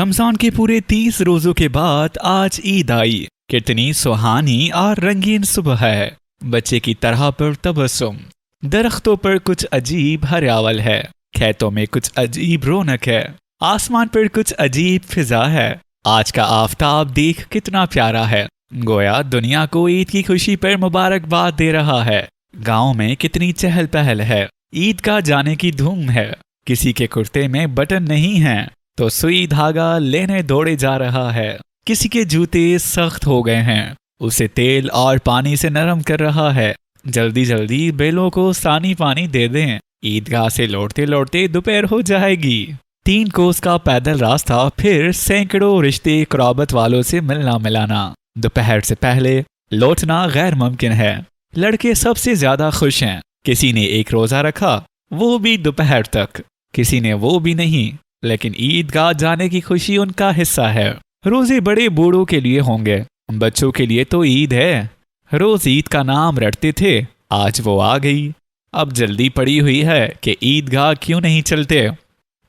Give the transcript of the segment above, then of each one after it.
रमजान के पूरे 30 रोजों के बाद आज ईद आई। कितनी सुहानी और रंगीन सुबह है। बच्चे की तरह पर तबस्सुम, दरख्तों पर कुछ अजीब हरियावल है, खेतों में कुछ अजीब रौनक है, आसमान पर कुछ अजीब फिजा है। आज का आफताब देख कितना प्यारा है, गोया दुनिया को ईद की खुशी पर मुबारकबाद दे रहा है। गांव में कितनी चहल पहल है, ईद का जाने की धूम है। किसी के कुर्ते में बटन नहीं है तो सुई धागा लेने दौड़े जा रहा है। किसी के जूते सख्त हो गए हैं, उसे तेल और पानी से नरम कर रहा है। जल्दी जल्दी बेलों को सानी पानी दे दें, ईदगाह से लौटते लौटते दोपहर हो जाएगी। 3 कोस का पैदल रास्ता, फिर सैकड़ों रिश्ते कुराबत वालों से मिलना मिलाना। दोपहर से पहले लौटना गैर मुमकिन है। लड़के सबसे ज्यादा खुश हैं। किसी ने एक रोजा रखा, वो भी दोपहर तक, किसी ने वो भी नहीं, लेकिन ईदगाह जाने की खुशी उनका हिस्सा है। रोजे बड़े बूढ़ों के लिए होंगे, बच्चों के लिए तो ईद है। रोज ईद का नाम रटते थे, आज वो आ गई। अब जल्दी पड़ी हुई है कि ईदगाह क्यों नहीं चलते।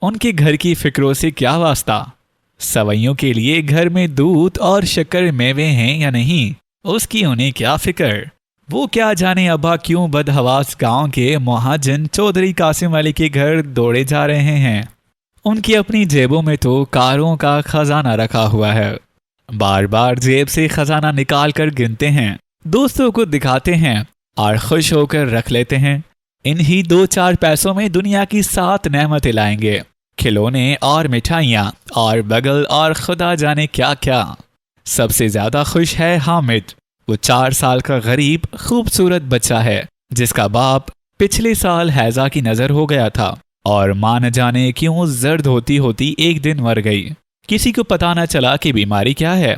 उनके घर की फिक्रों से क्या वास्ता। सवैयों के लिए घर में दूध और शक्कर मेवे हैं या नहीं, उसकी उन्हें क्या फिक्र। वो क्या जाने अब्बा क्यों बदहवास गांव के महाजन चौधरी कासिम अली के घर दौड़े जा रहे हैं। उनकी अपनी जेबों में तो कारों का खजाना रखा हुआ है। बार बार जेब से खजाना निकाल कर गिनते हैं, दोस्तों को दिखाते हैं और खुश होकर रख लेते हैं। इन्हीं 2-4 पैसों में दुनिया की 7 नेमतें लाएंगे, खिलौने और मिठाइयाँ और बगल और खुदा जाने क्या क्या। सबसे ज्यादा खुश है हामिद। वो 4 साल का गरीब खूबसूरत बच्चा है, जिसका बाप पिछले साल हैजा की नजर हो गया था और मां न जाने क्यों जर्द होती होती एक दिन मर गई। किसी को पता न चला कि बीमारी क्या है,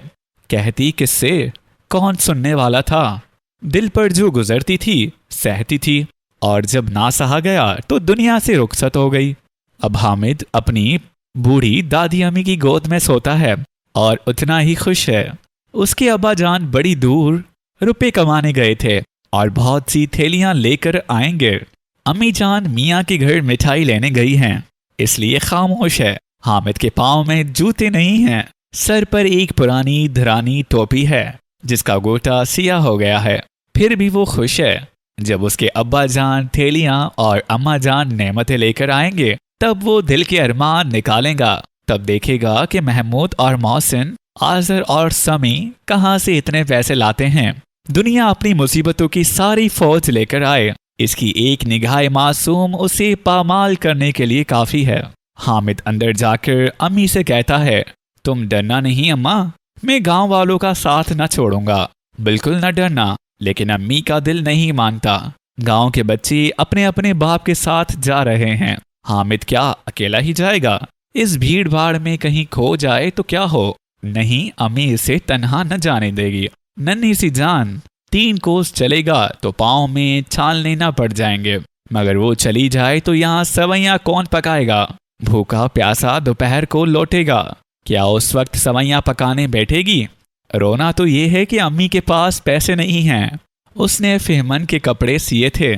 कहती किससे, कौन सुनने वाला था। दिल पर जो गुजरती थी सहती थी, और जब ना सहा गया तो दुनिया से रुखसत हो गई। अब हामिद अपनी बूढ़ी दादी अम्मी की गोद में सोता है और उतना ही खुश है। उसके अब्बा जान बड़ी दूर रुपए कमाने गए थे और बहुत सी थैलियां लेकर आएंगे। अम्मी जान मियाँ के घर मिठाई लेने गई हैं, इसलिए खामोश है। हामिद के पाँव में जूते नहीं हैं, सर पर एक पुरानी धरानी टोपी है जिसका गोटा सिया हो गया है। फिर भी वो खुश है। जब उसके अब्बा जान थैलियां और अम्मा जान नेमतें लेकर आएंगे, तब वो दिल के अरमान निकालेगा। तब देखेगा कि महमूद और मोहसिन, आजर और समी कहाँ से इतने पैसे लाते हैं। दुनिया अपनी मुसीबतों की सारी फौज लेकर आए, इसकी एक निगाह मासूम उसे पामाल करने के लिए काफी है। हामिद अंदर जाकर अम्मी से कहता है, तुम डरना नहीं अम्मा, मैं गांव वालों का साथ न छोड़ूंगा, बिल्कुल न डरना। लेकिन अम्मी का दिल नहीं मानता। गांव के बच्चे अपने अपने बाप के साथ जा रहे हैं, हामिद क्या अकेला ही जाएगा। इस भीड़ भाड़ में कहीं खो जाए तो क्या हो। नहीं, अम्मी इसे तन्हा न जाने देगी। नन्ही सी जान, 3 कोस चलेगा तो पाँव में छालने न पड़ जाएंगे, मगर वो चली जाए तो यहाँ सवैयाँ कौन पकाएगा। भूखा प्यासा दोपहर को लौटेगा, क्या उस वक्त सवैयाँ पकाने बैठेगी। रोना तो ये है कि अम्मी के पास पैसे नहीं हैं। उसने फेमन के कपड़े सिए थे,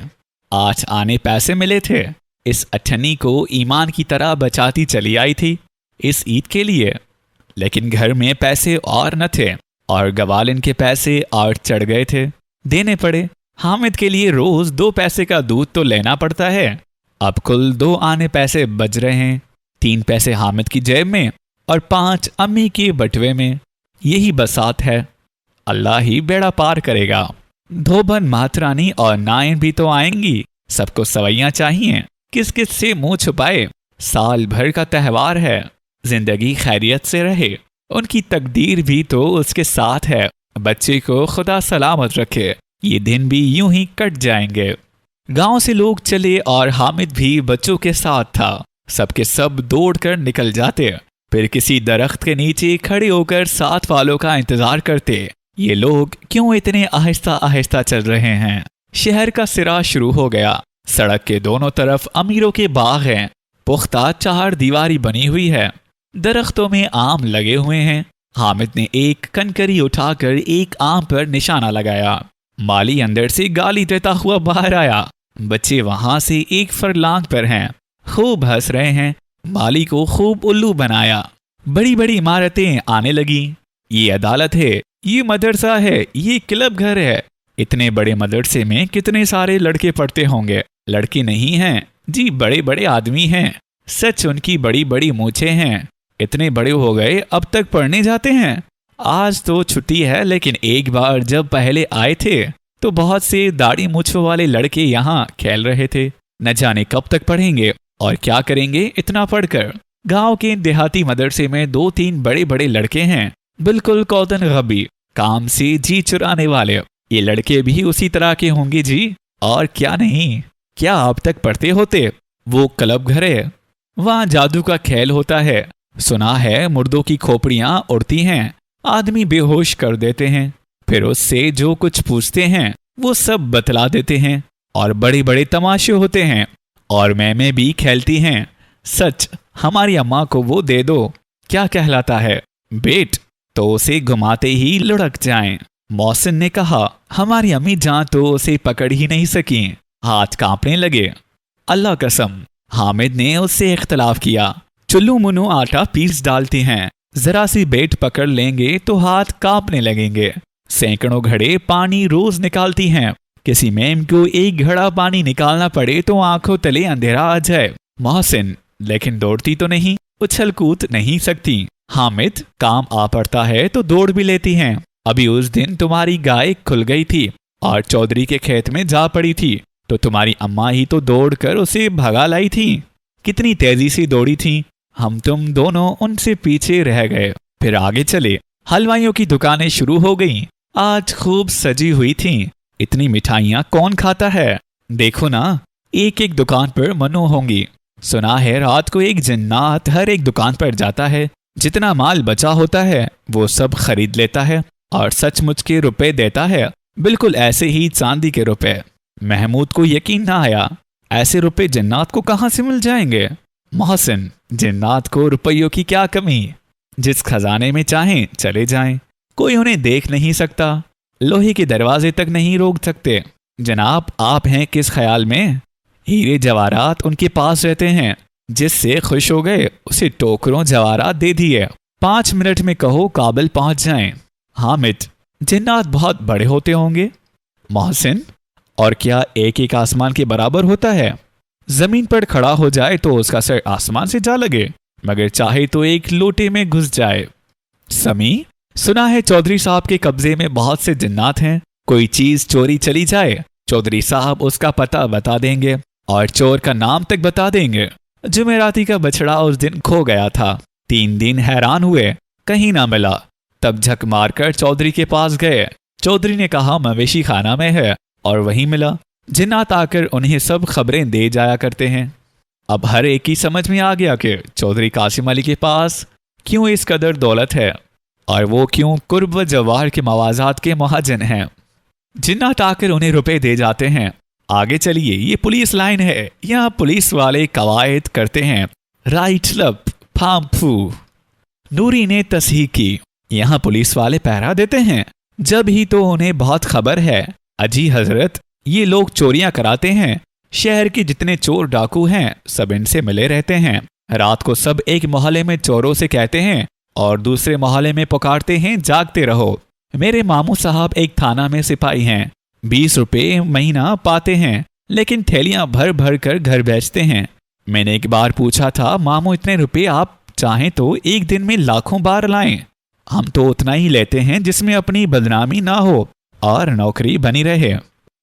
आज आने पैसे मिले थे। इस अठन्नी को ईमान की तरह बचाती चली आई थी इस ईद के लिए, लेकिन घर में पैसे और न थे और गवालिन के पैसे और चढ़ गए थे, देने पड़े। हामिद के लिए रोज 2 पैसे का दूध तो लेना पड़ता है। अब कुल 2 आने पैसे बच रहे हैं, 3 पैसे हामिद की जेब में और 5 अम्मी के बटुए में। यही बसात है, अल्लाह ही बेड़ा पार करेगा। धोबन मातरानी और नायन भी तो आएंगी, सबको सवैयां चाहिए, किस किस से मुंह छुपाए। साल भर का त्यौहार है, जिंदगी खैरियत से रहे। उनकी तकदीर भी तो उसके साथ है। बच्चे को खुदा सलामत रखे, ये दिन भी यूं ही कट जाएंगे। गांव से लोग चले और हामिद भी बच्चों के साथ था। सबके सब दौड़कर निकल जाते, फिर किसी दरख्त के नीचे खड़े होकर साथ वालों का इंतजार करते। ये लोग क्यों इतने आहिस्ता आहिस्ता चल रहे हैं। शहर का सिरा शुरू हो गया। सड़क के दोनों तरफ अमीरों के बाग हैं, पुख्ता 4 दीवारी बनी हुई है, दरख्तों में आम लगे हुए हैं। हामिद ने एक कनकरी उठाकर एक आम पर निशाना लगाया। माली अंदर से गाली देता हुआ बाहर आया। बच्चे वहां से 1 फरलांग पर हैं, खूब हंस रहे हैं। माली को खूब उल्लू बनाया। बड़ी बड़ी इमारतें आने लगी। ये अदालत है, ये मदरसा है, ये क्लब घर है। इतने बड़े मदरसे में कितने सारे लड़के पढ़ते होंगे। लड़के नहीं हैं जी, बड़े बड़े आदमी हैं। सच, उनकी बड़ी बड़ी मूछें हैं। इतने बड़े हो गए, अब तक पढ़ने जाते हैं। आज तो छुट्टी है, लेकिन एक बार जब पहले आए थे तो बहुत से दाढ़ी मूछों वाले लड़के यहाँ खेल रहे थे। न जाने कब तक पढ़ेंगे और क्या करेंगे इतना पढ़कर। गांव के देहाती मदरसे में 2-3 बड़े बड़े लड़के हैं, बिल्कुल कौतन गबी, काम से जी चुराने वाले। ये लड़के भी उसी तरह के होंगे जी, और क्या नहीं। क्या अब तक पढ़ते होते? वो क्लब घर है, वहां जादू का खेल होता है। सुना है मुर्दों की खोपड़ियां उड़ती हैं, आदमी बेहोश कर देते हैं, फिर उससे जो कुछ पूछते हैं वो सब बतला देते हैं। और बड़े बड़े तमाशे होते हैं, और मैमें भी खेलती हैं। सच, हमारी अम्मा को वो दे दो, क्या कहलाता है बेट, तो उसे घुमाते ही लुढ़क जाएं। मौसिन ने कहा, हमारी अम्मी जान तो उसे पकड़ ही नहीं सकी, हाथ कांपने लगे। अल्लाह कसम, हामिद ने उससे इख्तलाफ किया। चुल्लू मुन्नू आटा पीस डालती हैं, जरा सी बेट पकड़ लेंगे तो हाथ कांपने लगेंगे। सैकड़ों घड़े पानी रोज निकालती हैं, किसी मैम को एक घड़ा पानी निकालना पड़े तो आंखों तले अंधेरा आ जाए। मोहसिन, लेकिन दौड़ती तो नहीं, उछल कूद नहीं सकती। हामिद, काम आ पड़ता है तो दौड़ भी लेती हैं। अभी उस दिन तुम्हारी गाय खुल गई थी और चौधरी के खेत में जा पड़ी थी, तो तुम्हारी अम्मा ही तो दौड़ कर उसे भगा लाई थी। कितनी तेजी से दौड़ी थी, हम तुम दोनों उनसे पीछे रह गए। फिर आगे चले, हलवाइयों की दुकानें शुरू हो गईं। आज खूब सजी हुई थीं। इतनी मिठाइयाँ कौन खाता है? देखो ना, एक एक दुकान पर मनु होंगी। सुना है रात को एक जन्नात हर एक दुकान पर जाता है, जितना माल बचा होता है वो सब खरीद लेता है और सचमुच के रुपए देता है, बिल्कुल ऐसे ही चांदी के रुपए। महमूद को यकीन ना आया, ऐसे रुपए जन्नात को कहाँ से मिल जाएंगे? मोहसिन, जन्नात को रुपयों की क्या कमी, जिस खजाने में चाहें चले जाएं, कोई उन्हें देख नहीं सकता, लोहे के दरवाजे तक नहीं रोक सकते। जनाब, आप हैं किस ख्याल में? हीरे जवाहरात उनके पास रहते हैं, जिससे खुश हो गए उसे टोकरों जवाहरात दे दिए। 5 मिनट में कहो काबिल पहुंच जाएं। हामिद, जन्नात बहुत बड़े होते होंगे। मोहसिन, और क्या एक एक आसमान के बराबर होता है? जमीन पर खड़ा हो जाए तो उसका सर आसमान से जा लगे, मगर चाहे तो एक लोटे में घुस जाए। समी, सुना है चौधरी साहब के कब्जे में बहुत से जन्नात हैं। कोई चीज चोरी चली जाए, चौधरी साहब उसका पता बता देंगे और चोर का नाम तक बता देंगे। जुमेराती का बछड़ा उस दिन खो गया था। 3 दिन हैरान हुए, कहीं ना मिला। तब झक मारकर चौधरी के पास गए। चौधरी ने कहा मवेशी खाना में है, और वहीं मिला। जिन्नात आकर उन्हें सब खबरें दे जाया करते हैं। अब हर एक की समझ में आ गया कि चौधरी कासिम अली के पास क्यों इस कदर दौलत है, और वो क्यों कुर्ब व जवाहर के मवाजात के महाजन हैं। जिन्नात आकर उन्हें रुपए दे जाते हैं। आगे चलिए, ये पुलिस लाइन है, यहाँ पुलिस वाले कवायद करते हैं। राइट लब फाम फू। नूरी ने तस्हीह की, यहाँ पुलिस वाले पहरा देते हैं, जब ही तो उन्हें बहुत खबर है। अजी हजरत, ये लोग चोरियां कराते हैं। शहर के जितने चोर डाकू हैं सब इनसे मिले रहते हैं। रात को सब एक मोहल्ले में चोरों से कहते हैं और दूसरे मोहल्ले में पुकारते हैं जागते रहो। मेरे मामू साहब एक थाना में सिपाही हैं, 20 रुपये महीना पाते हैं, लेकिन थैलियां भर भर कर घर बेचते हैं। मैंने एक बार पूछा था, मामू इतने रुपए आप चाहें तो एक दिन में लाखों बार लाएं। हम तो उतना ही लेते हैं जिसमें अपनी बदनामी ना हो और नौकरी बनी रहे।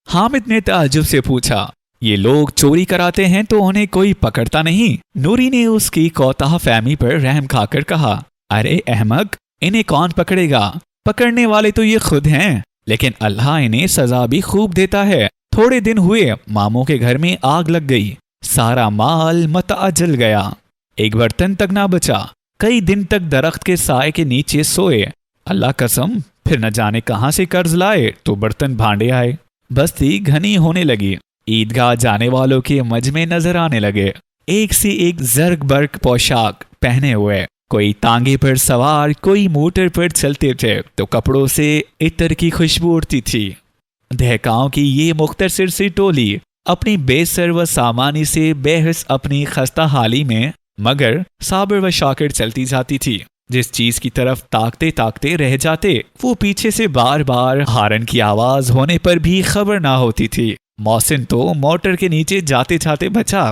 हामिद ने ताज्जुब से पूछा, ये लोग चोरी कराते हैं तो उन्हें कोई पकड़ता नहीं? नूरी ने उसकी कौताह फहमी पर रहम खाकर कहा, अरे अहमक, इन्हें कौन पकड़ेगा? पकड़ने वाले तो ये खुद हैं, लेकिन अल्लाह इन्हें सजा भी खूब देता है। थोड़े दिन हुए, मामू के घर में आग लग गई, सारा माल मता जल गया, एक बर्तन तक ना बचा। कई दिन तक दरख्त के साए के नीचे सोए। अल्लाह कसम, फिर न जाने कहां से कर्ज लाए तो बर्तन भांडे आए। बस्ती घनी होने लगी। ईदगाह जाने वालों के मजमे नजर आने लगे, एक से एक जर्ग बर्ग पोशाक पहने हुए। कोई तांगे पर सवार, कोई मोटर पर चलते थे, तो कपड़ों से इत्र की खुशबू उड़ती थी। दहकाओं की ये मुख्तसर सी टोली अपनी बेसर व सामानी से बेहस अपनी खस्ता हाली में मगर साबिर व शाकिर चलती जाती थी। जिस चीज की तरफ ताकते ताकते रह जाते वो पीछे से बार बार हारन की आवाज होने पर भी खबर ना होती थी। मोहसिन तो मोटर के नीचे जाते जाते बचा।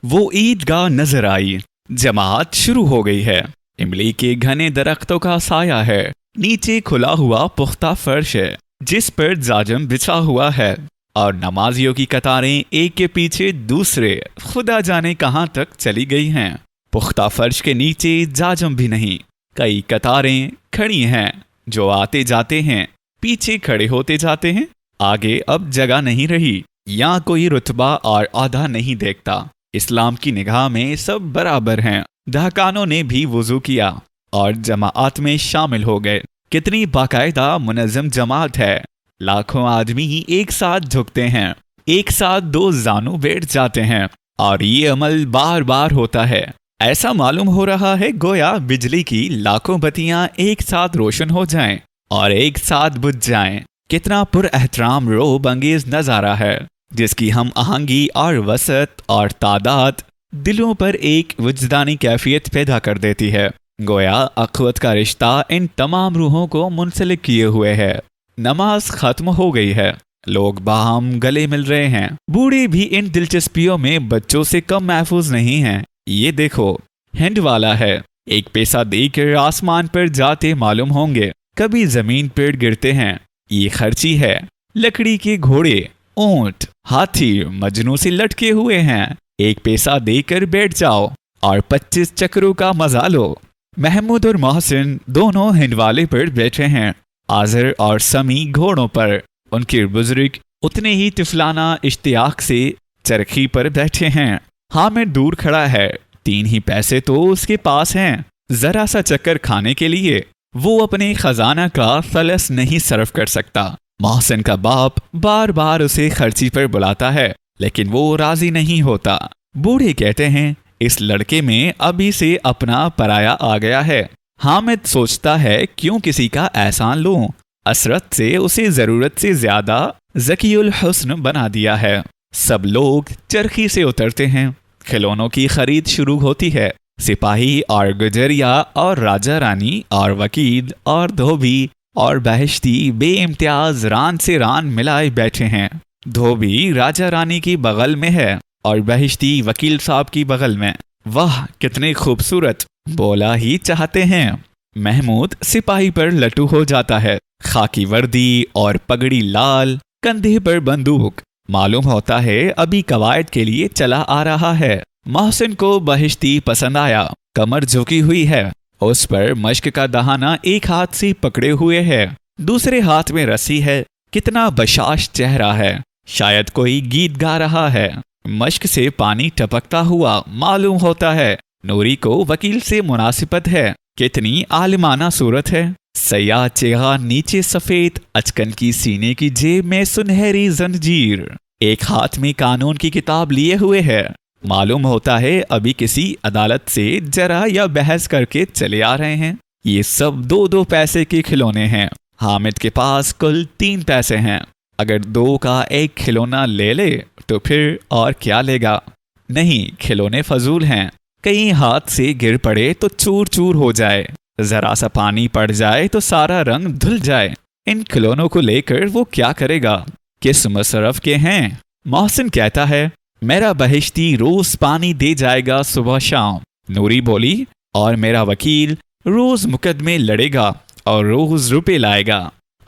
वो ईदगाह नजर आई। जमात शुरू हो गई है। इमली के घने दरख्तों का साया है। नीचे खुला हुआ पुख्ता फर्श है जिस पर जाजम बिछा हुआ है और नमाजियों की कतारें एक के पीछे दूसरे खुदा जाने कहां तक चली गई हैं। पुख्ता फर्श के नीचे जाजम भी नहीं। कई कतारें खड़ी हैं जो आते जाते हैं, पीछे खड़े होते जाते हैं। आगे अब जगह नहीं रही। यहाँ कोई रुतबा और औहदा नहीं देखता। इस्लाम की निगाह में सब बराबर हैं। दहकानों ने भी वुजू किया और जमात में शामिल हो गए। कितनी बाकायदा मुनज़्ज़म जमात है। लाखों आदमी एक साथ झुकते हैं, एक साथ दो जानू बैठ जाते हैं और ये अमल बार बार होता है। ऐसा मालूम हो रहा है गोया बिजली की लाखों बत्तियां एक साथ रोशन हो जाएं और एक साथ बुझ जाएं। कितना पुरएहतराम रोब अंगेज नजारा है जिसकी हम आहंगी और वसत और तादाद दिलों पर एक वजदानी कैफियत पैदा कर देती है। गोया अखवत का रिश्ता इन तमाम रूहों को मुंसलिक किए हुए है। नमाज खत्म हो गई है। लोग बाहम गले मिल रहे हैं। बूढ़े भी इन दिलचस्पियों में बच्चों से कम महफूज नहीं हैं। ये देखो, हिंड वाला है। एक पैसा देकर आसमान पर जाते मालूम होंगे, कभी जमीन पर गिरते हैं। ये खर्ची है। लकड़ी के घोड़े, ऊंट, हाथी मजनू से लटके हुए हैं। एक पैसा देकर बैठ जाओ और 25 चक्रों का मजा लो। महमूद और मोहसिन दोनों हिंदवाले पर बैठे हैं। आजर और समी घोड़ों पर। उनके बुजुर्ग उतने ही तिफलाना इश्तियाक से चरखी पर बैठे हैं। हामिद दूर खड़ा है। 3 ही पैसे तो उसके पास हैं। जरा सा चक्कर खाने के लिए वो अपने खजाना का फलस नहीं सर्व कर सकता। मोहसिन का बाप बार बार उसे खर्ची पर बुलाता है लेकिन वो राजी नहीं होता। बूढ़े कहते हैं इस लड़के में अभी से अपना पराया आ गया है। हामिद सोचता है क्यों किसी का एहसान लूं। असरत से उसे जरूरत से ज्यादा ज़कीउल हुस्न बना दिया है। सब लोग चरखी से उतरते हैं। खिलौनों की खरीद शुरू होती है। सिपाही और गुजरिया और राजा रानी और वकील और धोबी और बहिश्ती बेइम्तियाज रान से रान मिलाए बैठे हैं। धोबी राजा रानी की बगल में है और बहिश्ती वकील साहब की बगल में। वाह कितने खूबसूरत, बोला ही चाहते हैं। महमूद सिपाही पर लटू हो जाता है। खाकी वर्दी और पगड़ी लाल, कंधे पर बंदूक। मालूम होता है अभी कवायद के लिए चला आ रहा है। मोहसिन को बहिश्ती पसंद आया। कमर झुकी हुई है। उस पर मश्क का दहाना एक हाथ से पकड़े हुए है, दूसरे हाथ में रस्सी है। कितना बशाश चेहरा है। शायद कोई गीत गा रहा है। मश्क से पानी टपकता हुआ मालूम होता है नूरी को वकील से मुनासिबत है। कितनी आलिमाना सूरत है। सयाह चेहरा, नीचे सफेद अचकन की सीने की जेब में सुनहरी जंजीर। एक हाथ में कानून की किताब लिए हुए है। मालूम होता है अभी किसी अदालत से जरा या बहस करके चले आ रहे हैं। ये सब 2-2 पैसे के खिलौने हैं। हामिद के पास कुल 3 पैसे हैं। अगर 2 का एक खिलौना ले ले तो फिर और क्या लेगा। नहीं, खिलौने फजूल हैं। कहीं हाथ से गिर पड़े तो चूर चूर हो जाए। जरा सा पानी पड़ जाए तो सारा रंग धुल जाए। इन खिलौनों को लेकर वो क्या करेगा। किस मसरफ के हैं। मोहसिन कहता है मेरा बहिश्ती रोज पानी दे जाएगा सुबह शाम। नूरी बोली और मेरा वकील रोज मुकदमे लड़ेगा और रोज रुपए लाएगा।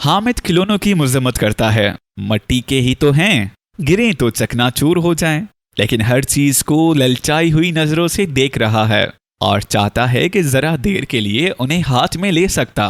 हामिद खिलौनों की मजम्मत करता है। मट्टी के ही तो हैं, गिरे तो चकनाचूर हो जाएं। लेकिन हर चीज को ललचाई हुई नजरों से देख रहा है और चाहता है कि जरा देर के लिए उन्हें हाथ में ले सकता।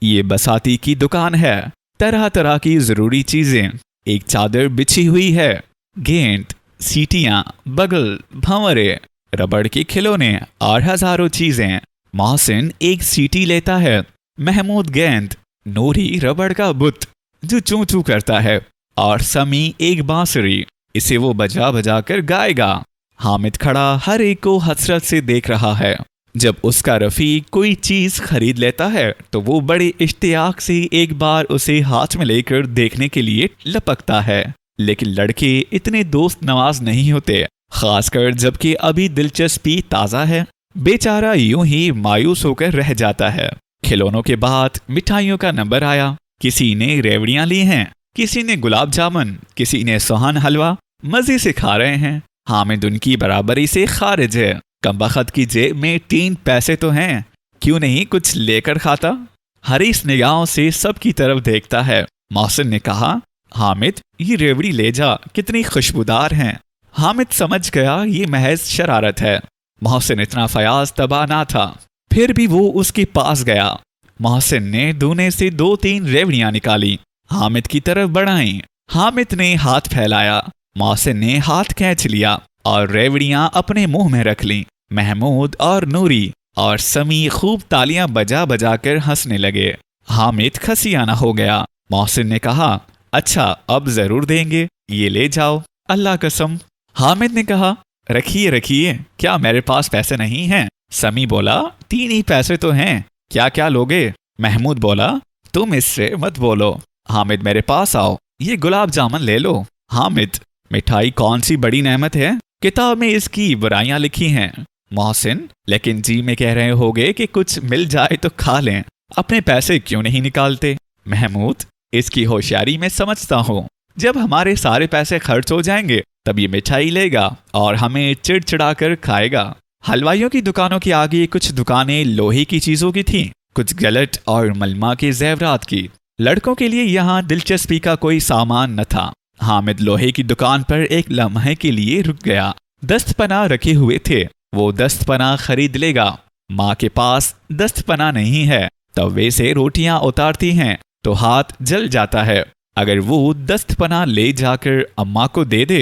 ये बसाती की दुकान है। तरह तरह की जरूरी चीजें। एक चादर बिछी हुई है। गेंद, सीटियां, बगल, भंवरे, रबड़ के खिलौने और हजारों चीजें। मोहसिन एक सीटी लेता है। महमूद गेंद, नूरी रबड़ का बुत जो चूं चूं करता है और समी एक बांसुरी। इसे वो बजा बजा कर गाएगा। हामिद खड़ा हर एक को हसरत से देख रहा है। जब उसका रफीक कोई चीज खरीद लेता है तो वो बड़े इश्तियाक से एक बार उसे हाथ में लेकर देखने के लिए लपकता है। लेकिन लड़के इतने दोस्त नवाज नहीं होते, खासकर जबकि अभी दिलचस्पी ताज़ा है। बेचारा यूं ही मायूस होकर रह जाता है। खिलौनों के बाद मिठाइयों का नंबर आया। किसी ने रेवड़ियां ली हैं, किसी ने गुलाब जामुन, किसी ने सोहन हलवा। मजे से खा रहे हैं। हामिद उनकी बराबरी से खारिज है। कमबख्त की जेब में 3 पैसे तो हैं, क्यों नहीं कुछ लेकर खाता। हरीस निगाहों से सबकी तरफ देखता है। मोहसिन ने कहा, हामिद ये रेवड़ी ले जा, कितनी खुशबूदार हैं। हामिद समझ गया ये महज शरारत है। मोहसिन इतना फयाज तबाह ना था, फिर भी वो उसके पास गया। मोहसिन ने दूने से 2-3 रेवड़ियां निकाली, हामिद की तरफ बढ़ाई। हामिद ने हाथ फैलाया, मोहसिन ने हाथ खींच लिया और रेवड़ियां अपने मुंह में रख लीं। महमूद और नूरी और समी खूब तालियां बजा बजा कर हंसने लगे। हामिद खसियाना हो गया। मोहसिन ने कहा, अच्छा अब जरूर देंगे, ये ले जाओ, अल्लाह कसम। हामिद ने कहा, रखिए रखिए, क्या मेरे पास पैसे नहीं हैं? समी बोला, 3 ही पैसे तो हैं, क्या क्या लोगे? महमूद बोला, तुम इससे मत बोलो। हामिद मेरे पास आओ, ये गुलाब जामुन ले लो। हामिद, मिठाई कौन सी बड़ी नेमत है, किताब में इसकी बुराइयां लिखी हैं। मोहसिन, लेकिन जी में कह रहे होगे कि कुछ मिल जाए तो खा लें, अपने पैसे क्यों नहीं निकालते? महमूद, इसकी होशियारी मैं समझता हूँ, जब हमारे सारे पैसे खर्च हो जाएंगे तब ये मिठाई लेगा और हमें चिड़चिड़ा कर खाएगा। हलवाइयों की दुकानों के आगे कुछ दुकानें लोहे की चीजों की थीं, कुछ गलट और मलमा के जेवरात की। लड़कों के लिए यहाँ दिलचस्पी का कोई सामान न था। हामिद लोहे की दुकान पर एक लम्हे के लिए रुक गया। दस्तपना रखे हुए थे, वो दस्तपना खरीद लेगा। माँ के पास दस्तपना नहीं है, तवे से रोटियां उतारती हैं तो हाथ जल जाता है। अगर वो दस्तपना ले जाकर अम्मा को दे दे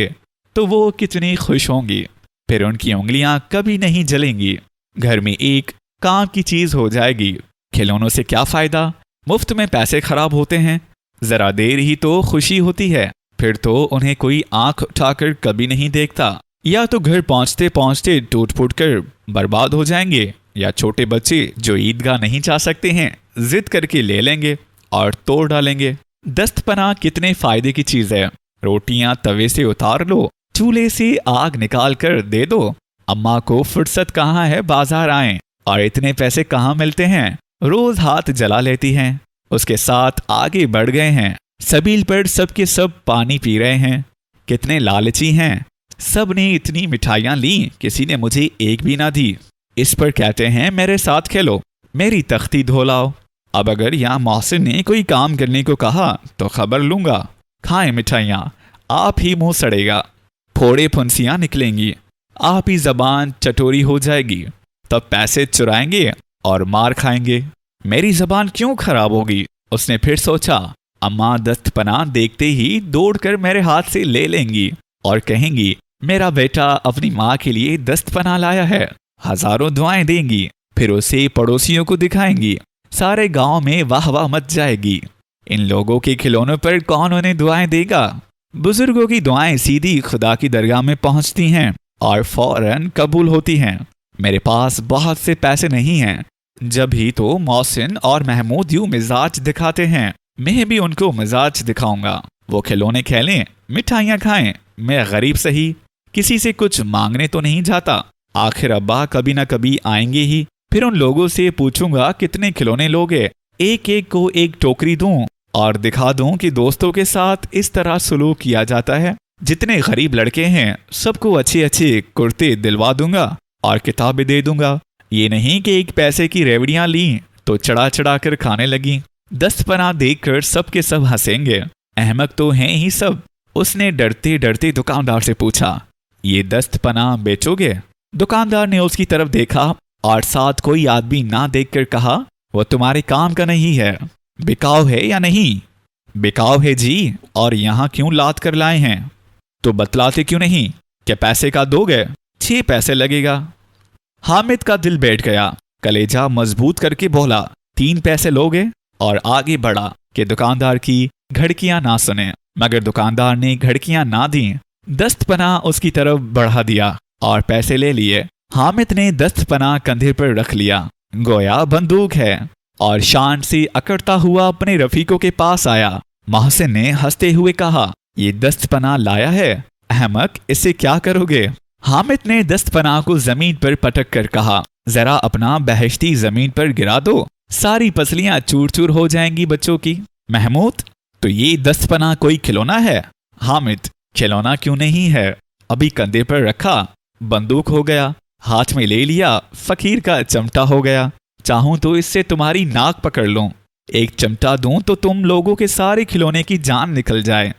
तो वो कितनी खुश होंगी, फिर उनकी उंगलियां कभी नहीं जलेंगी। घर में एक काम की चीज हो जाएगी। खिलौनों से क्या फायदा, मुफ्त में पैसे खराब होते हैं। जरा देर ही तो खुशी होती है, फिर तो उन्हें कोई आंख उठाकर कभी नहीं देखता। या तो घर पहुंचते पहुंचते टूट फूट कर बर्बाद हो जाएंगे, या छोटे बच्चे जो ईदगाह नहीं जा सकते हैं जिद करके ले लेंगे और तोड़ डालेंगे। दस्तपना कितने फायदे की चीज है। रोटियां तवे से उतार लो, चूल्हे से आग निकाल कर दे दो। अम्मा को फुर्सत कहाँ है बाजार आए, और इतने पैसे कहाँ मिलते हैं, रोज हाथ जला लेती हैं। उसके साथ आगे बढ़ गए हैं। सबील पर सबके सब पानी पी रहे हैं। कितने लालची हैं, सब ने इतनी मिठाइयां ली, किसी ने मुझे एक भी ना दी। इस पर कहते हैं मेरे साथ खेलो, मेरी तख्ती धो लाओ। अब अगर यहाँ मोहसिन ने कोई काम करने को कहा तो खबर लूंगा। खाएं मिठाइयाँ, आप ही मुंह सड़ेगा, फोड़े फुंसियाँ निकलेंगी, आप ही जबान चटोरी हो जाएगी, तब पैसे चुराएंगे और मार खाएंगे। मेरी जबान क्यों खराब होगी? उसने फिर सोचा। अम्मा दस्तपना देखते ही दौड़कर मेरे हाथ से ले लेंगी और कहेंगी, मेरा बेटा अपनी माँ के लिए दस्तपना लाया है। हजारों दुआएं देंगी, फिर उसे पड़ोसियों को दिखाएंगी। सारे गांव में वाह वाह मच जाएगी। इन लोगों के खिलौनों पर कौन उन्हें दुआएं देगा? बुजुर्गों की दुआएं सीधी खुदा की दरगाह में पहुंचती हैं और फौरन कबूल होती हैं। मेरे पास बहुत से पैसे नहीं हैं, जब ही तो मोहसिन और महमूद यूं मिजाज दिखाते हैं, मैं भी उनको मिजाज दिखाऊंगा। वो खिलौने खेलें, मिठाइयाँ खाएं, मैं गरीब सही, किसी से कुछ मांगने तो नहीं जाता। आखिर अब्बा कभी ना कभी आएंगे ही, फिर उन लोगों से पूछूंगा कितने खिलौने लोगे, एक एक को एक टोकरी दूं और दिखा दूं कि दोस्तों के साथ इस तरह सुलूक किया जाता है। जितने गरीब लड़के हैं सबको अच्छे अच्छे कुर्ते दिलवा दूंगा और किताबें दे दूंगा। ये नहीं कि एक पैसे की रेवड़ियां ली तो चढ़ा चढ़ा कर खाने लगी। दस्तपना देखकर सबके सब हंसेंगे, अहमक तो हैं ही सब। उसने डरते डरते दुकानदार से पूछा, ये दस्तपना बेचोगे? दुकानदार ने उसकी तरफ देखा और साथ कोई आदमी ना देखकर कहा, वो तुम्हारे काम का नहीं है, बिकाऊ है या नहीं? बिकाऊ है जी, और यहाँ क्यों लाद कर लाए हैं? तो बतलाते क्यों नहीं? क्या पैसे का दोगे? 6 पैसे लगेगा। हामिद का दिल बैठ गया, कलेजा मजबूत करके बोला, 3 पैसे लोगे? और आगे बढ़ा कि दुकानदार की घड़कियां ना सुने, मगर दुकानदार ने घड़कियां ना दी। दस्तपना उसकी तरफ बढ़ा दिया और पैसे ले लिए। हामिद ने दस्तपना कंधे पर रख लिया, गोया बंदूक है, और शान से अकड़ता हुआ अपने रफीकों के पास आया। मोहसिन ने हंसते हुए कहा, ये दस्तपना लाया है, अहमक, इससे क्या करोगे? हामिद ने दस्तपना को जमीन पर पटक कर कहा, जरा अपना बहश्ती जमीन पर गिरा दो, सारी पसलियां चूर चूर हो जाएंगी बच्चों की। महमूद, तो ये दस्तपना कोई खिलौना है? हामिद, खिलौना क्यों नहीं है, अभी कंधे पर रखा, बंदूक हो गया, हाथ में ले लिया, फकीर का चमटा हो गया। चाहूं तो इससे तुम्हारी नाक पकड़ लूं, एक चमटा दूं तो तुम लोगों के सारे खिलौने की जान निकल जाए।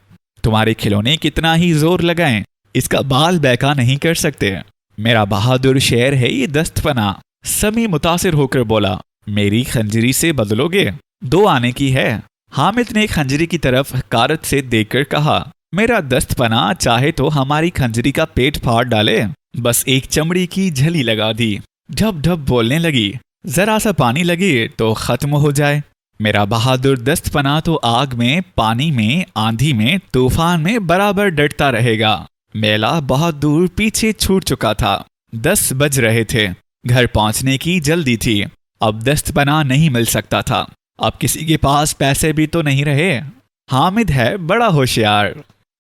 तुम्हारे खिलौने कितना ही जोर लगाएं, इसका बाल बैका नहीं कर सकते। मेरा बहादुर शेर है ये दस्तपना। समी मुतासिर होकर बोला, मेरी खंजरी से बदलोगे? 2 आने की है। हामिद ने खंजरी की तरफ हकारत से देखकर कहा, मेरा दस्तपना चाहे तो हमारी खंजरी का पेट फाड़ डाले। बस एक चमड़ी की झली लगा दी, ढप ढप बोलने लगी, जरा सा पानी लगे तो खत्म हो जाए। मेरा बहादुर दस्तपना तो आग में, पानी में, आंधी में, तूफान में बराबर डटता रहेगा। मेला बहुत दूर पीछे छूट चुका था। 10 बज रहे थे, घर पहुंचने की जल्दी थी। अब दस्तपना नहीं मिल सकता था। अब किसी के पास पैसे भी तो नहीं रहे। हामिद है बड़ा होशियार।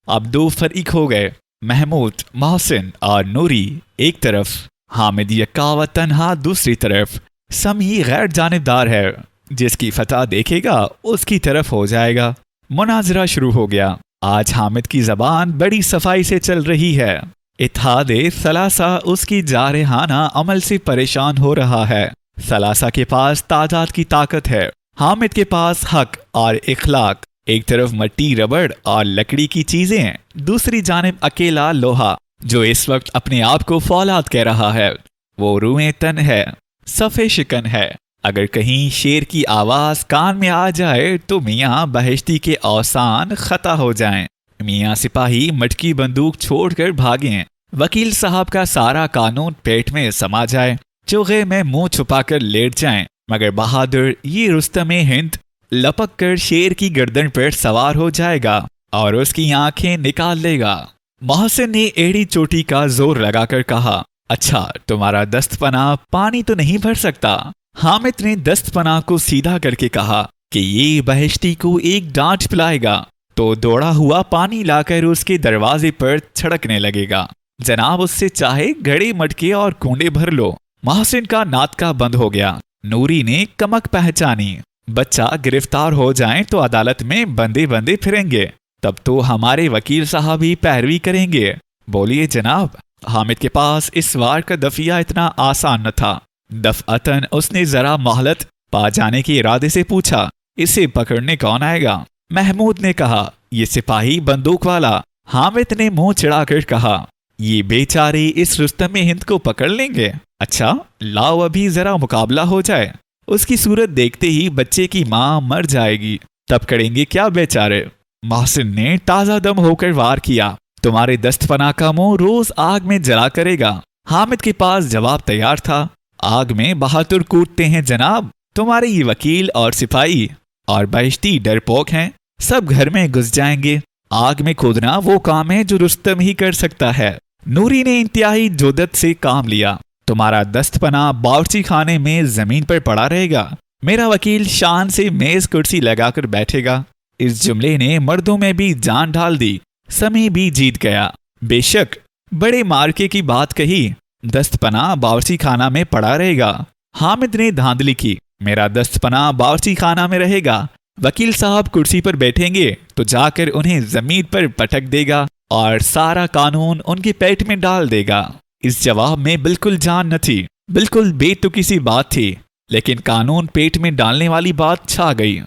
अब 2 फरीक हो गए, महमूद, मोहसिन और नूरी एक तरफ, हामिद यक्का व तन्हा दूसरी तरफ। समी गैर जानिबदार है, जिसकी फतह देखेगा उसकी तरफ हो जाएगा। मुनाजरा शुरू हो गया। आज हामिद की जबान बड़ी सफाई से चल रही है। इत्तेहादे सलासा उसकी जारहाना अमल से परेशान हो रहा है। सलासा के पास तादाद की ताकत है, हामिद के पास हक और इखलाक। एक तरफ मट्टी, रबड़ और लकड़ी की चीजें, दूसरी जानिब अकेला लोहा, जो इस वक्त अपने आप को फौलाद कह रहा है। वो रूए तन है, सफ़े शिकन है। अगर कहीं शेर की आवाज कान में आ जाए तो मियाँ बहिश्ती के औसान खता हो जाएं। मियाँ सिपाही मटकी बंदूक छोड़कर भागें। वकील साहब का सारा कानून पेट में समा जाए, चोगे में मुंह छुपाकर लेट जाएं। मगर बहादुर ये रुस्तम हिंद लपक कर शेर की गर्दन पर सवार हो जाएगा और उसकी आंखें निकाल लेगा। मोहसिन ने एड़ी चोटी का जोर लगाकर कहा, अच्छा, तुम्हारा दस्तपना पानी तो नहीं भर सकता। हामिद ने दस्तपना को सीधा करके कहा कि ये बहिश्ती को एक डांट पिलाएगा तो दौड़ा हुआ पानी लाकर उसके दरवाजे पर छड़कने लगेगा। जनाब, उससे चाहे घड़े, मटके और कुंडे भर लो। मोहसिन का नाटका बंद हो गया। नूरी ने कमक पहचानी, बच्चा गिरफ्तार हो जाए तो अदालत में बंदे बंदे फिरेंगे, तब तो हमारे वकील साहब ही पैरवी करेंगे। बोलिए जनाब। हामिद के पास इस वार का दफिया इतना आसान न था। दफअतन उसने जरा मोहलत पा जाने के इरादे से पूछा, इसे पकड़ने कौन आएगा? महमूद ने कहा, ये सिपाही बंदूक वाला। हामिद ने मुंह चिढ़ाकर कहा, ये बेचारे इस रुस्तम हिंद को पकड़ लेंगे। अच्छा, लाओ अभी जरा मुकाबला हो जाए। उसकी सूरत देखते ही बच्चे की माँ मर जाएगी, तब करेंगे क्या बेचारे। मोहसिन ने ताजा दम होकर वार किया, तुम्हारे दस्तपना का मुंह रोज आग में जला करेगा। हामिद के पास जवाब तैयार था, आग में बहादुर कूदते हैं जनाब। तुम्हारे ये वकील और सिपाही और बहिश्ती डरपोक हैं, सब घर में घुस जाएंगे। आग में कूदना वो काम है जो रुस्तम ही कर सकता है। नूरी ने इंतहाई जोदत से काम लिया, तुम्हारा दस्तपना बावर्ची खाने में जमीन पर पड़ा रहेगा। मेरा वकील शान से मेज कुर्सी लगाकर बैठेगा। इस जुमले ने मर्दों में भी जान डाल दी। समी भी जीत गया। बेशक बड़े मार्के की बात कही, दस्तपना बावर्ची खाना में पड़ा रहेगा। हामिद ने धांधली की, मेरा दस्तपना बावर्ची खाना में रहेगा। वकील साहब कुर्सी पर बैठेंगे तो जाकर उन्हें जमीन पर पटक देगा और सारा कानून उनके पेट में डाल देगा। इस जवाब में बिल्कुल जान न थी, बिल्कुल बेतुकी सी बात थी, लेकिन कानून पेट में डालने वाली बात छा गई।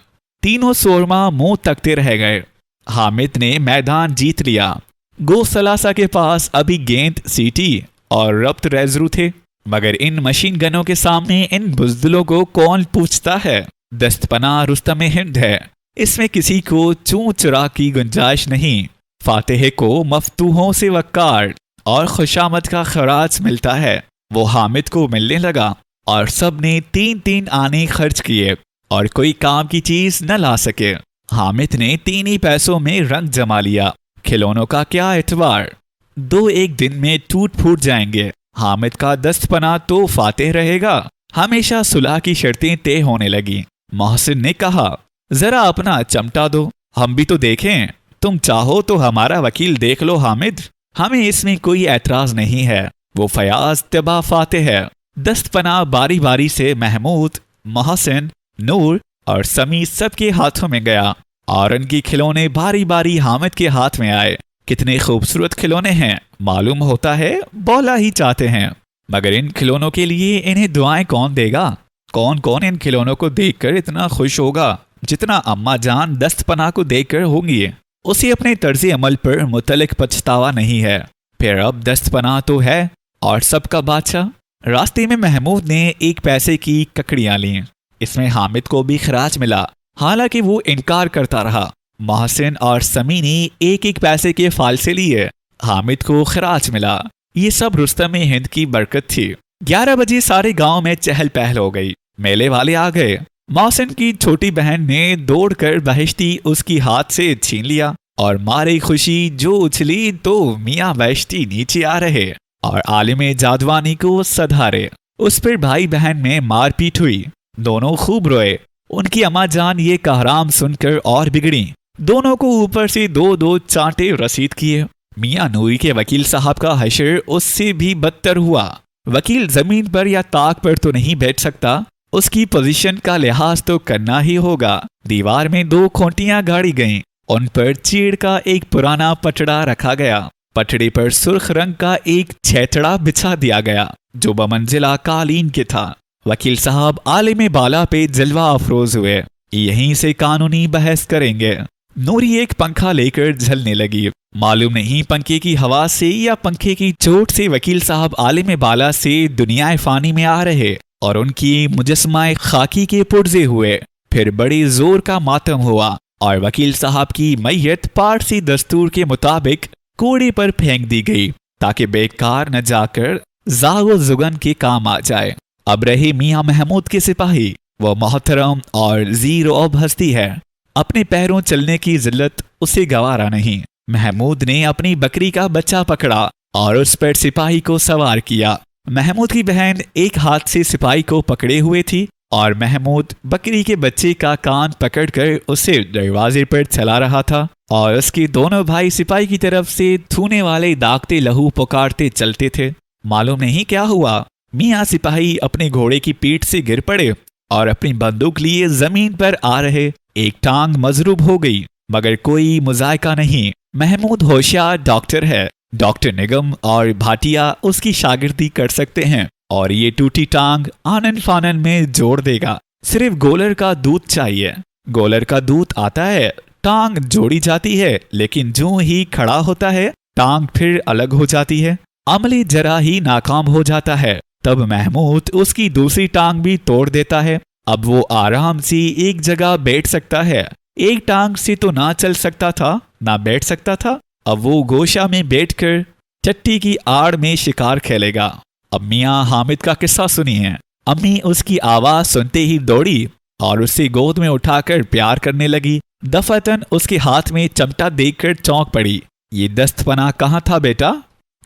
तीनों सोरमा मुंह तकते रह गए। हामिद ने मैदान जीत लिया। गो सलासा के पास अभी गेंद, सीटी और रब्त रेजरू थे, मगर इन मशीन गनों के सामने इन बुज़दिलों को कौन पूछता है। दस्तपना रुस्तम हिंद है, इसमें किसी को चूं चुरा की गुंजाइश नहीं। फातेह को मफतूहों से वक़ार और खुशामद का खराज मिलता है। वो हामिद को मिलने लगा और सब ने 3-3 आने खर्च किए और कोई काम की चीज न ला सके। हामिद ने 3 ही पैसों में रंग जमा लिया। खिलौनों का क्या एतबार, 2-1 दिन में टूट फूट जाएंगे। हामिद का दस्तपना तो फातेह रहेगा। हमेशा सुलह की शर्तें तय होने लगी। मोहसिन ने कहा, जरा अपना चमटा दो, हम भी तो देखें। तुम चाहो तो हमारा वकील देख लो हामिद, हमें इसमें कोई एतराज नहीं है। वो फयाज तबा फातेह है। दस्तपना बारी बारी से महमूद, मोहसिन, नूर और समी सबके हाथों में गया और उनके खिलौने बारी बारी हामिद के हाथ में आए। कितने खूबसूरत खिलौने हैं, मालूम होता है बौला ही चाहते हैं। मगर इन खिलौनों के लिए इन्हें दुआएं कौन देगा? कौन कौन इन खिलौनों को देखकर इतना खुश होगा जितना अम्मा जान दस्तपना को देखकर होंगी। उसे अपने तर्ज अमल पर मुतलक पछतावा नहीं है। फिर अब दस्तपना तो है और सबका बादशाह। रास्ते में महमूद ने 1 पैसे की ककड़ियां ली। इसमें हामिद को भी खराज मिला, हालांकि वो इनकार करता रहा। मोहसिन और समी ने 1-1 पैसे के फालसे लिए। हामिद को खराज मिला। ये सब रुस्तम हिंद की बरकत थी। 11 बजे सारे गांव में चहल पहल हो गई। मेले वाले आ गए। मोहसिन की छोटी बहन ने दौड़कर बहिश्ती उसकी हाथ से छीन लिया और मारे खुशी जो उछली तो मियाँ बहिश्ती नीचे आ रहे और आलिमे जादवानी को सधारे। उस पर भाई बहन में मारपीट हुई। दोनों खूब रोए। उनकी अम्मा जान ये कहराम सुनकर और बिगड़ी। दोनों को ऊपर से 2-2 चांटे रसीद किए। मियाँ नूरी के वकील साहब का हशर उससे भी बदतर हुआ। वकील जमीन पर या ताक पर तो नहीं बैठ सकता, उसकी पोजीशन का लिहाज तो करना ही होगा। दीवार में 2 खोंटियां गाड़ी गईं। उन पर चीड़ का एक पुराना पटड़ा रखा गया। पटड़े पर सुर्ख रंग का एक छैतड़ा बिछा दिया गया जो बमंजिला कालीन के था। वकील साहब आलिम बाला पे जलवा अफरोज हुए। यहीं से कानूनी बहस करेंगे। नूरी एक पंखा लेकर झलने लगी। मालूम नहीं पंखे की हवा से या पंखे की चोट से वकील साहब आलिम बाला से दुनिया फानी में आ रहे और उनकी मुजस्माए खाकी के पुर्जे हुए। फिर बड़े जोर का मातम हुआ और वकील साहब की मैयत पारसी दस्तूर के मुताबिक कूड़े पर फेंक दी गई ताकि बेकार न जाकर जागो जुगन के काम आ जाए। अब रहे मियाँ महमूद के सिपाही। वह मोहतरम और जीरो-अब हस्ती है। अपने पैरों चलने की जिल्लत उसे गवारा नहीं। महमूद ने अपनी बकरी का बच्चा पकड़ा और उस पर सिपाही को सवार किया। महमूद की बहन एक हाथ से सिपाही को पकड़े हुए थी और महमूद बकरी के बच्चे का कान पकड़कर उसे दरवाजे पर चला रहा था और उसके दोनों भाई सिपाही की तरफ से थूने वाले दागते लहू पुकारते चलते थे। मालूम नहीं क्या हुआ, मियाँ सिपाही अपने घोड़े की पीठ से गिर पड़े और अपनी बंदूक लिए जमीन पर आ रहे। एक टांग मजरूब हो गई मगर कोई मुजायका नहीं। महमूद होशियार डॉक्टर है। डॉक्टर निगम और भाटिया उसकी शागिर्दी कर सकते हैं और ये टूटी टांग आनन फानन में जोड़ देगा। सिर्फ गोलर का दूध चाहिए। गोलर का दूध आता है, टांग जोड़ी जाती है, लेकिन जो ही खड़ा होता है टांग फिर अलग हो जाती है। अमली जरा ही नाकाम हो जाता है। तब महमूद उसकी दूसरी टांग भी तोड़ देता है। अब वो आराम से एक जगह बैठ सकता है। एक टांग से तो ना चल सकता था ना बैठ सकता था। अब वो गोशा में बैठकर चट्टी की आड़ में शिकार खेलेगा। अब मियाँ हामिद का किस्सा सुनिए। अम्मी उसकी आवाज सुनते ही दौड़ी और उसे गोद में उठाकर प्यार करने लगी। दफातन उसके हाथ में चमटा देखकर चौंक पड़ी। ये दस्तपना कहाँ था बेटा?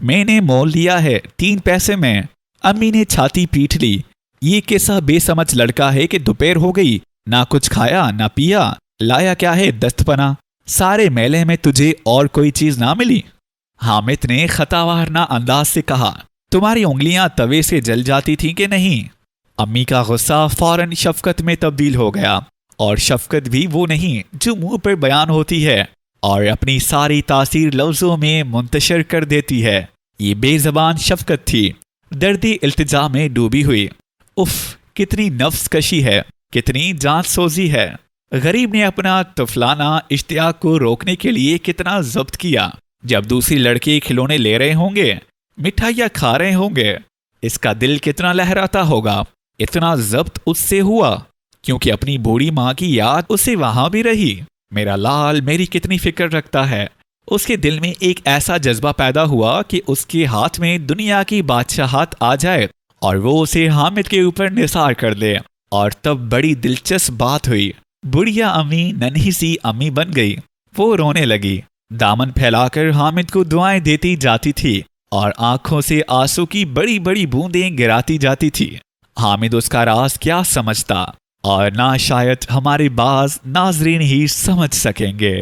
मैंने मोल लिया है 3 पैसे में। अम्मी ने छाती पीट ली। ये कैसा बेसमझ लड़का है कि दोपहर हो गई, ना कुछ खाया ना पिया, लाया क्या है दस्तपना? सारे मेले में तुझे और कोई चीज ना मिली? हामिद ने खतावारना अंदाज से कहा। तुम्हारी उंगलियां तवे से जल जाती थी कि नहीं? अम्मी का गुस्सा फौरन शफकत में तब्दील हो गया और शफकत भी वो नहीं जो मुंह पर बयान होती है और अपनी सारी तासीर लफ्जों में मुंतशर कर देती है। ये बेजबान शफकत थी, दर्दी इल्तिजा में डूबी हुई। उफ, कितनी नफ्स कशी है, कितनी जांच सोजी है। गरीब ने अपना तुफलाना इश्तियाक को रोकने के लिए कितना जब्त किया। जब दूसरी लड़के खिलौने ले रहे होंगे, मिठाइयाँ खा रहे होंगे, इसका दिल कितना लहराता होगा। इतना जब्त उससे हुआ क्योंकि अपनी बूढ़ी माँ की याद उसे वहां भी रही। मेरा लाल मेरी कितनी फिक्र रखता है। उसके दिल में एक ऐसा जज्बा पैदा हुआ कि उसके हाथ में दुनिया की बादशाहत आ जाए और वो उसे हामिद के ऊपर निसार कर दे। और तब बड़ी दिलचस्प बात हुई। बुढ़िया अम्मी नन्ही सी अम्मी बन गई। वो रोने लगी, दामन फैलाकर हामिद को दुआएं देती जाती थी और आंखों से आंसू की बड़ी बड़ी बूंदें गिराती जाती थी। हामिद उसका राज क्या समझता और ना शायद हमारे बाज नाजरीन ही समझ सकेंगे।